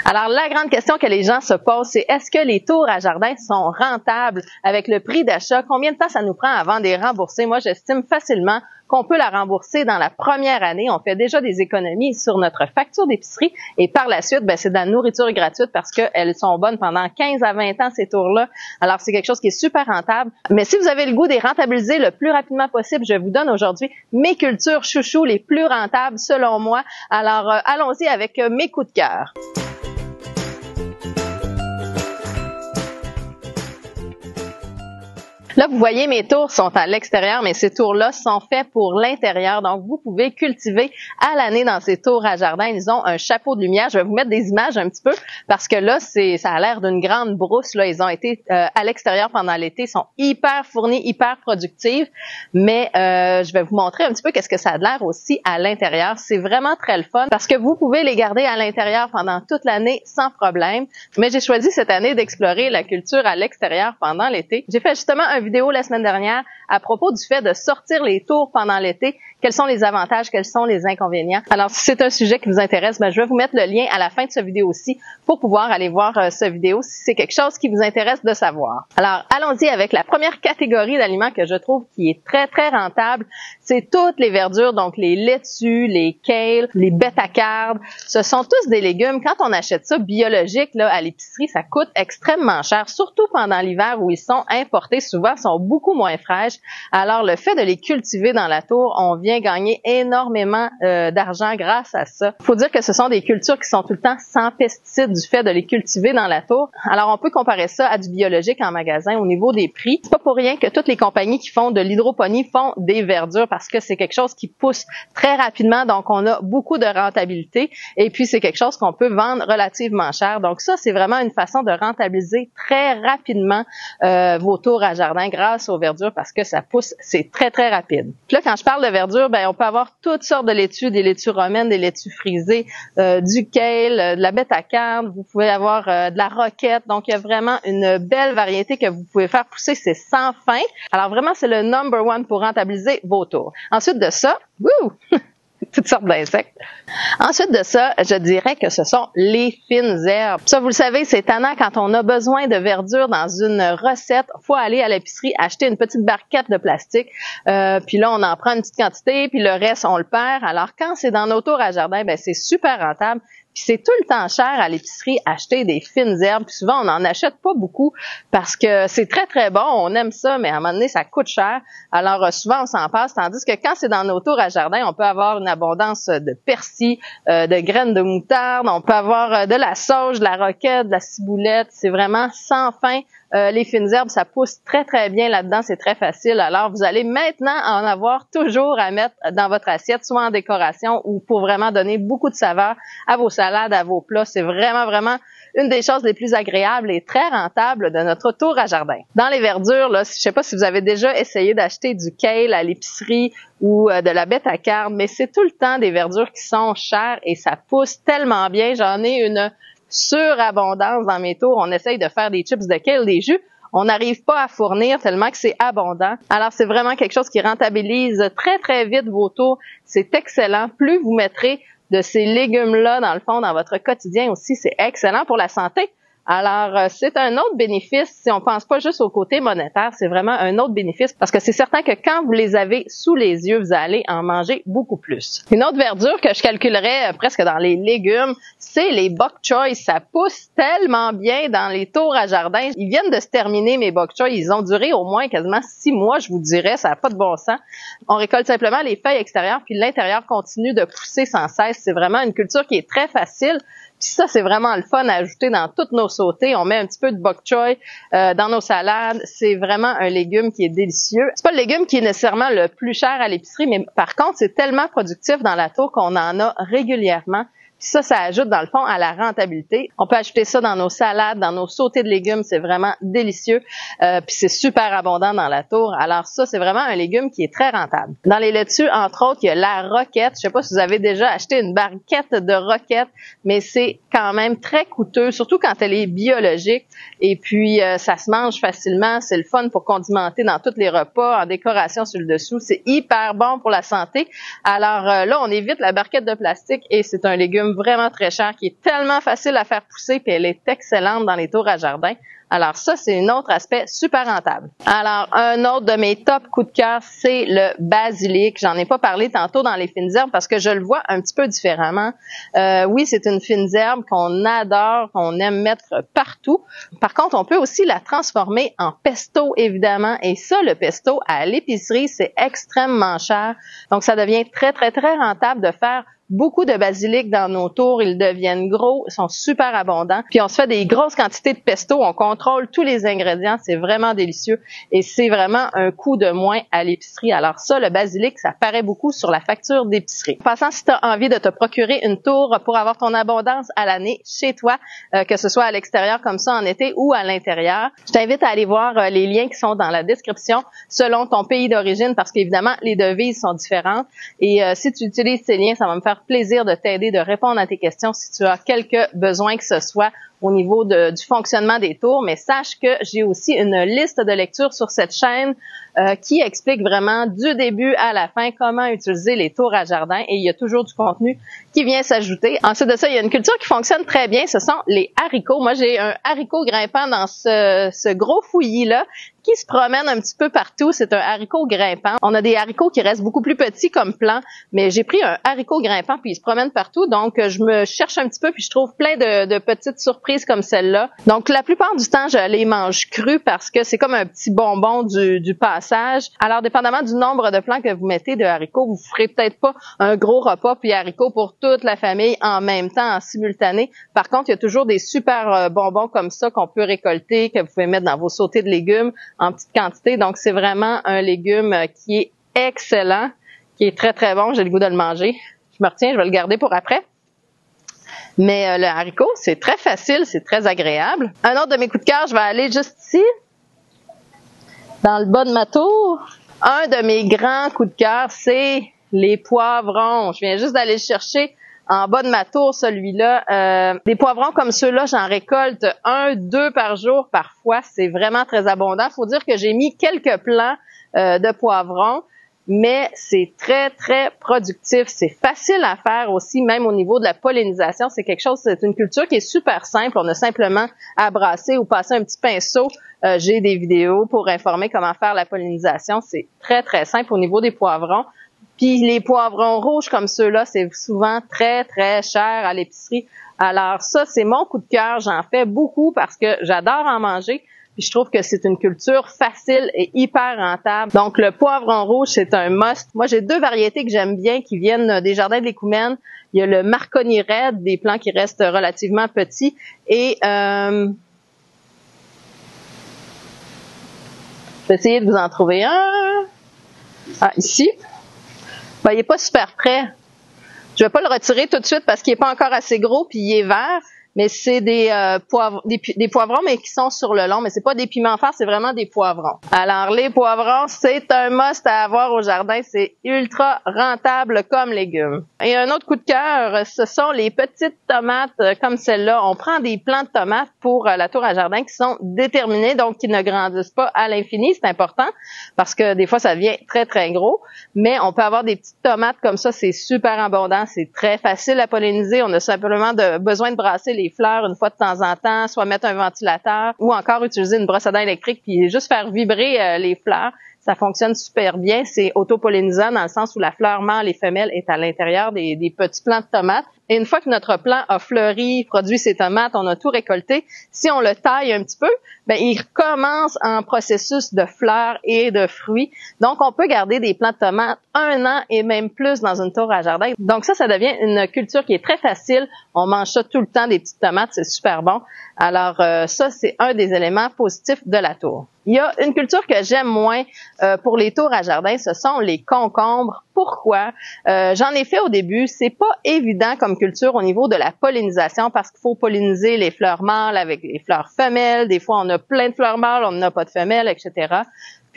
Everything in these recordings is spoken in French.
Alors, la grande question que les gens se posent, c'est est-ce que les tours à jardin sont rentables avec le prix d'achat? Combien de temps ça nous prend avant de les rembourser? Moi, j'estime facilement qu'on peut la rembourser dans la première année. On fait déjà des économies sur notre facture d'épicerie et par la suite, c'est de la nourriture gratuite parce qu'elles sont bonnes pendant 15 à 20 ans, ces tours-là. Alors, c'est quelque chose qui est super rentable. Mais si vous avez le goût de les rentabiliser le plus rapidement possible, je vous donne aujourd'hui mes cultures chouchous les plus rentables selon moi. Alors, allons-y avec mes coups de cœur. Là, vous voyez, mes tours sont à l'extérieur, mais ces tours-là sont faits pour l'intérieur. Donc, vous pouvez cultiver à l'année dans ces tours à jardin. Ils ont un chapeau de lumière. Je vais vous mettre des images un petit peu parce que là, ça a l'air d'une grande brousse. Là, ils ont été à l'extérieur pendant l'été. Ils sont hyper fournis, hyper productifs. Mais je vais vous montrer un petit peu qu'est-ce que ça a l'air aussi à l'intérieur. C'est vraiment très le fun parce que vous pouvez les garder à l'intérieur pendant toute l'année sans problème. Mais j'ai choisi cette année d'explorer la culture à l'extérieur pendant l'été. J'ai fait justement un vidéo la semaine dernière à propos du fait de sortir les tours pendant l'été. Quels sont les avantages, quels sont les inconvénients? Alors, si c'est un sujet qui vous intéresse, je vais vous mettre le lien à la fin de ce vidéo aussi pour pouvoir aller voir cette vidéo si c'est quelque chose qui vous intéresse de savoir. Alors, allons-y avec la première catégorie d'aliments que je trouve qui est très, très rentable. C'est toutes les verdures, donc les laitues, les kales, les bêta-cardes. Ce sont tous des légumes. Quand on achète ça biologique là, à l'épicerie, ça coûte extrêmement cher, surtout pendant l'hiver où ils sont importés, souvent sont beaucoup moins fraîches. Alors, le fait de les cultiver dans la tour, on vient gagner énormément d'argent grâce à ça. Il faut dire que ce sont des cultures qui sont tout le temps sans pesticides du fait de les cultiver dans la tour. Alors, on peut comparer ça à du biologique en magasin au niveau des prix. C'est pas pour rien que toutes les compagnies qui font de l'hydroponie font des verdures parce que c'est quelque chose qui pousse très rapidement, donc on a beaucoup de rentabilité et puis c'est quelque chose qu'on peut vendre relativement cher. Donc ça, c'est vraiment une façon de rentabiliser très rapidement vos tours à jardin grâce aux verdures parce que ça pousse, c'est très, très rapide. Puis là, quand je parle de verdure, on peut avoir toutes sortes de laitues, des laitues romaines, des laitues frisées, du kale, de la bêta-carde, vous pouvez avoir de la roquette. Donc, il y a vraiment une belle variété que vous pouvez faire pousser, c'est sans fin. Alors, vraiment, c'est le number one pour rentabiliser vos tours. Ensuite de ça, toutes sortes d'insectes. Ensuite de ça, je dirais que ce sont les fines herbes. Ça, vous le savez, c'est tannant quand on a besoin de verdure dans une recette. Faut aller à l'épicerie, acheter une petite barquette de plastique, puis là, on en prend une petite quantité, puis le reste, on le perd. Alors, quand c'est dans nos tours à jardin, c'est super rentable. Puis c'est tout le temps cher à l'épicerie acheter des fines herbes. Puis souvent, on n'en achète pas beaucoup parce que c'est très, très bon. On aime ça, mais à un moment donné, ça coûte cher. Alors, souvent, on s'en passe. Tandis que quand c'est dans nos tours à jardin, on peut avoir une abondance de persil, de graines de moutarde. On peut avoir de la sauge, de la roquette, de la ciboulette. C'est vraiment sans fin. Les fines herbes, ça pousse très, très bien là-dedans. C'est très facile. Alors, vous allez maintenant en avoir toujours à mettre dans votre assiette, soit en décoration ou pour vraiment donner beaucoup de saveur à vos salades, à vos plats. C'est vraiment, vraiment une des choses les plus agréables et très rentables de notre tour à jardin. Dans les verdures, là, je sais pas si vous avez déjà essayé d'acheter du kale à l'épicerie ou de la bêta-carde, mais c'est tout le temps des verdures qui sont chères et ça pousse tellement bien. J'en ai une surabondance dans mes tours. On essaye de faire des chips de kale, des jus. On n'arrive pas à fournir tellement que c'est abondant. Alors, c'est vraiment quelque chose qui rentabilise très, très vite vos tours. C'est excellent. Plus vous mettrez de ces légumes-là, dans le fond, dans votre quotidien aussi, c'est excellent pour la santé. Alors, c'est un autre bénéfice, si on pense pas juste au côté monétaire, c'est vraiment un autre bénéfice parce que c'est certain que quand vous les avez sous les yeux, vous allez en manger beaucoup plus. Une autre verdure que je calculerais presque dans les légumes, c'est les bok choy. Ça pousse tellement bien dans les tours à jardin. Ils viennent de se terminer, mes bok choy. Ils ont duré au moins quasiment 6 mois, je vous dirais. Ça n'a pas de bon sens. On récolte simplement les feuilles extérieures, puis l'intérieur continue de pousser sans cesse. C'est vraiment une culture qui est très facile. Puis ça, c'est vraiment le fun à ajouter dans toutes nos sautés. On met un petit peu de bok choy dans nos salades. C'est vraiment un légume qui est délicieux. C'est pas le légume qui est nécessairement le plus cher à l'épicerie, mais par contre, c'est tellement productif dans la tour qu'on en a régulièrement. Puis ça ajoute dans le fond à la rentabilité. On peut ajouter ça dans nos salades, dans nos sautés de légumes, c'est vraiment délicieux. Puis c'est super abondant dans la tour. Alors ça, c'est vraiment un légume qui est très rentable. Dans les laitues, entre autres, il y a la roquette. Je sais pas si vous avez déjà acheté une barquette de roquette, mais c'est quand même très coûteux, surtout quand elle est biologique. Et puis ça se mange facilement. C'est le fun pour condimenter dans tous les repas, en décoration sur le dessous. C'est hyper bon pour la santé. Alors là, on évite la barquette de plastique et c'est un légume légume vraiment très cher, qui est tellement facile à faire pousser, puis elle est excellente dans les tours à jardin. Alors ça, c'est un autre aspect super rentable. Alors, un autre de mes top coups de cœur, c'est le basilic. J'en ai pas parlé tantôt dans les fines herbes parce que je le vois un petit peu différemment. Oui, c'est une fine herbe qu'on adore, qu'on aime mettre partout. Par contre, on peut aussi la transformer en pesto, évidemment. Et ça, le pesto, à l'épicerie, c'est extrêmement cher. Donc, ça devient très, très, très rentable de faire beaucoup de basilic dans nos tours, ils deviennent gros, ils sont super abondants. Puis on se fait des grosses quantités de pesto, on contrôle tous les ingrédients, c'est vraiment délicieux et c'est vraiment un coût de moins à l'épicerie. Alors ça, le basilic, ça paraît beaucoup sur la facture d'épicerie. En passant, si tu as envie de te procurer une tour pour avoir ton abondance à l'année chez toi, que ce soit à l'extérieur comme ça en été ou à l'intérieur, je t'invite à aller voir les liens qui sont dans la description selon ton pays d'origine parce qu'évidemment, les devises sont différentes et si tu utilises ces liens, ça va me faire plaisir de t'aider, de répondre à tes questions si tu as quelques besoins que ce soit au niveau du fonctionnement des tours. Mais sache que j'ai aussi une liste de lecture sur cette chaîne qui explique vraiment du début à la fin comment utiliser les tours à jardin et il y a toujours du contenu qui vient s'ajouter. Ensuite de ça, il y a une culture qui fonctionne très bien, ce sont les haricots. Moi, j'ai un haricot grimpant dans ce gros fouillis-là qui se promène un petit peu partout. C'est un haricot grimpant. On a des haricots qui restent beaucoup plus petits comme plants, mais j'ai pris un haricot grimpant puis il se promène partout. Donc, je me cherche un petit peu puis je trouve plein de petites surprises comme celle-là. Donc, la plupart du temps, je les mange crus parce que c'est comme un petit bonbon du passage. Alors, dépendamment du nombre de plants que vous mettez de haricots, vous ferez peut-être pas un gros repas puis haricots pour toute la famille en même temps, en simultané. Par contre, il y a toujours des super bonbons comme ça qu'on peut récolter, que vous pouvez mettre dans vos sautés de légumes en petite quantité. Donc, c'est vraiment un légume qui est excellent, qui est très, très bon. J'ai le goût de le manger. Je me retiens, je vais le garder pour après. Mais le haricot, c'est très facile, c'est très agréable. Un autre de mes coups de cœur, je vais aller juste ici, dans le bas de ma tour. Un de mes grands coups de cœur, c'est les poivrons. Je viens juste d'aller le chercher en bas de ma tour, celui-là. Des poivrons comme ceux-là, j'en récolte 1, 2 par jour parfois. C'est vraiment très abondant. Faut dire que j'ai mis quelques plants de poivrons, mais c'est très, très productif. C'est facile à faire aussi, même au niveau de la pollinisation. C'est une culture qui est super simple. On a simplement à brasser ou passer un petit pinceau. J'ai des vidéos pour informer comment faire la pollinisation. C'est très, très simple au niveau des poivrons. Puis les poivrons rouges comme ceux-là, c'est souvent très, très cher à l'épicerie. Alors ça, c'est mon coup de cœur. J'en fais beaucoup parce que j'adore en manger. Puis je trouve que c'est une culture facile et hyper rentable. Donc le poivron rouge, c'est un must. Moi, j'ai 2 variétés que j'aime bien qui viennent des jardins de l'Écoumène. Il y a le Marconi Red, des plants qui restent relativement petits. Et je vais essayer de vous en trouver un. Ah, ici. Ben, il est pas super près. Je vais pas le retirer tout de suite parce qu'il est pas encore assez gros puis il est vert. Mais c'est des poivrons, mais qui sont sur le long. Mais c'est pas des piments forts, c'est vraiment des poivrons. Alors, les poivrons, c'est un must à avoir au jardin. C'est ultra rentable comme légume. Et un autre coup de cœur, ce sont les petites tomates comme celle-là. On prend des plants de tomates pour la tour à jardin qui sont déterminés, donc qui ne grandissent pas à l'infini. C'est important parce que des fois, ça devient très, très gros. Mais on peut avoir des petites tomates comme ça. C'est super abondant. C'est très facile à polliniser. On a simplement besoin de brasser les fleurs une fois de temps en temps, soit mettre un ventilateur ou encore utiliser une brosse à dents électrique puis juste faire vibrer les fleurs. Ça fonctionne super bien. C'est autopollinisant dans le sens où la fleur mâle et femelle est à l'intérieur des petits plants de tomates. Et une fois que notre plant a fleuri, produit ses tomates, on a tout récolté, si on le taille un petit peu, ben il recommence en processus de fleurs et de fruits. Donc, on peut garder des plants de tomates 1 an et même plus dans une tour à jardin. Donc ça devient une culture qui est très facile. On mange ça tout le temps, des petites tomates, c'est super bon. Alors, ça, c'est un des éléments positifs de la tour. Il y a une culture que j'aime moins pour les tours à jardin, ce sont les concombres. Pourquoi? J'en ai fait au début. C'est pas évident comme culture au niveau de la pollinisation parce qu'il faut polliniser les fleurs mâles avec les fleurs femelles. Des fois, on a plein de fleurs mâles, on n'a pas de femelles, etc.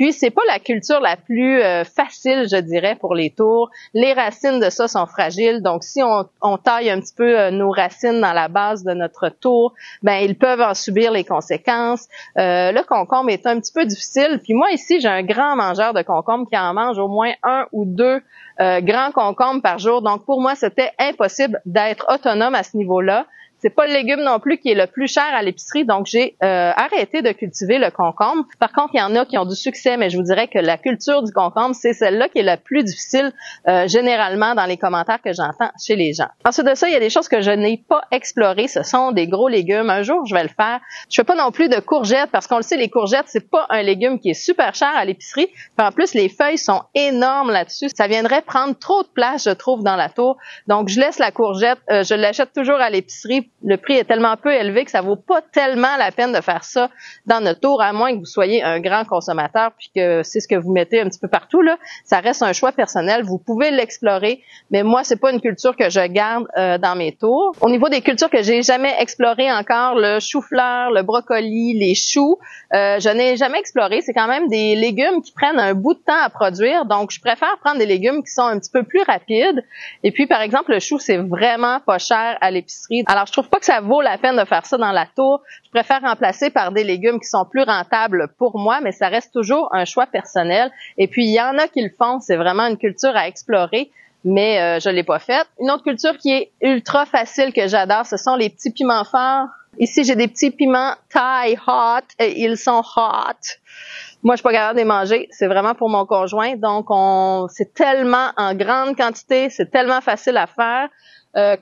Puis, c'est pas la culture la plus facile, je dirais, pour les tours. Les racines de ça sont fragiles. Donc, si on taille un petit peu nos racines dans la base de notre tour, ben ils peuvent en subir les conséquences. Le concombre est un petit peu difficile. Puis moi, ici, j'ai un grand mangeur de concombre qui en mange au moins 1 ou 2 grands concombres par jour. Donc, pour moi, c'était impossible d'être autonome à ce niveau-là. C'est pas le légume non plus qui est le plus cher à l'épicerie, donc j'ai arrêté de cultiver le concombre. Par contre, il y en a qui ont du succès, mais je vous dirais que la culture du concombre, c'est celle-là qui est la plus difficile généralement dans les commentaires que j'entends chez les gens. Ensuite de ça, il y a des choses que je n'ai pas explorées. Ce sont des gros légumes. Un jour, je vais le faire. Je fais pas non plus de courgettes parce qu'on le sait, les courgettes, c'est pas un légume qui est super cher à l'épicerie. Puis en plus, les feuilles sont énormes là-dessus. Ça viendrait prendre trop de place, je trouve, dans la tour. Donc, je laisse la courgette. Je l'achète toujours à l'épicerie. Le prix est tellement peu élevé que ça vaut pas tellement la peine de faire ça dans notre tour, à moins que vous soyez un grand consommateur puis que c'est ce que vous mettez un petit peu partout là. Ça reste un choix personnel. Vous pouvez l'explorer, mais moi, c'est pas une culture que je garde dans mes tours. Au niveau des cultures que j'ai jamais explorées encore, le chou-fleur, le brocoli, les choux, je n'ai jamais exploré. C'est quand même des légumes qui prennent un bout de temps à produire, donc je préfère prendre des légumes qui sont un petit peu plus rapides. Et puis, par exemple, le chou, c'est vraiment pas cher à l'épicerie. Alors, je trouve pas que ça vaut la peine de faire ça dans la tour. Je préfère remplacer par des légumes qui sont plus rentables pour moi, mais ça reste toujours un choix personnel. Et puis, il y en a qui le font. C'est vraiment une culture à explorer, mais je l'ai pas faite. Une autre culture qui est ultra facile que j'adore, ce sont les petits piments forts. Ici, j'ai des petits piments Thai hot et ils sont hot. Moi, je suis pas capable de les manger. C'est vraiment pour mon conjoint. Donc, c'est tellement en grande quantité, c'est tellement facile à faire.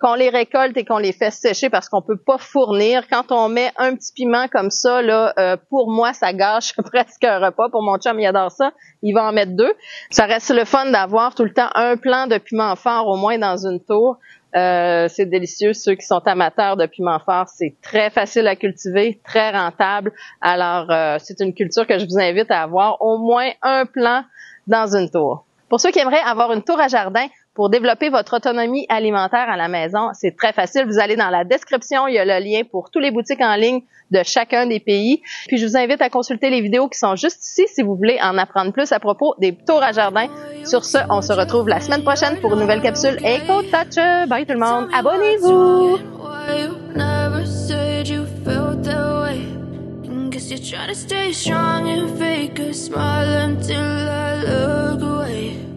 Qu'on les récolte et qu'on les fait sécher parce qu'on peut pas fournir. Quand on met un petit piment comme ça, là, pour moi, ça gâche presque un repas. Pour mon chum, il adore ça. Il va en mettre 2. Ça reste le fun d'avoir tout le temps un plant de piment fort au moins dans une tour. C'est délicieux. Ceux qui sont amateurs de piment fort, c'est très facile à cultiver, très rentable. Alors, c'est une culture que je vous invite à avoir au moins un plant dans une tour. Pour ceux qui aimeraient avoir une tour à jardin, pour développer votre autonomie alimentaire à la maison, c'est très facile. Vous allez dans la description, il y a le lien pour toutes les boutiques en ligne de chacun des pays. Puis je vous invite à consulter les vidéos qui sont juste ici si vous voulez en apprendre plus à propos des tours à jardin. Sur ce, on se retrouve la semaine prochaine pour une nouvelle capsule EcoTouch. Bye tout le monde, abonnez-vous! You're trying to stay strong and fake a smile until I look away.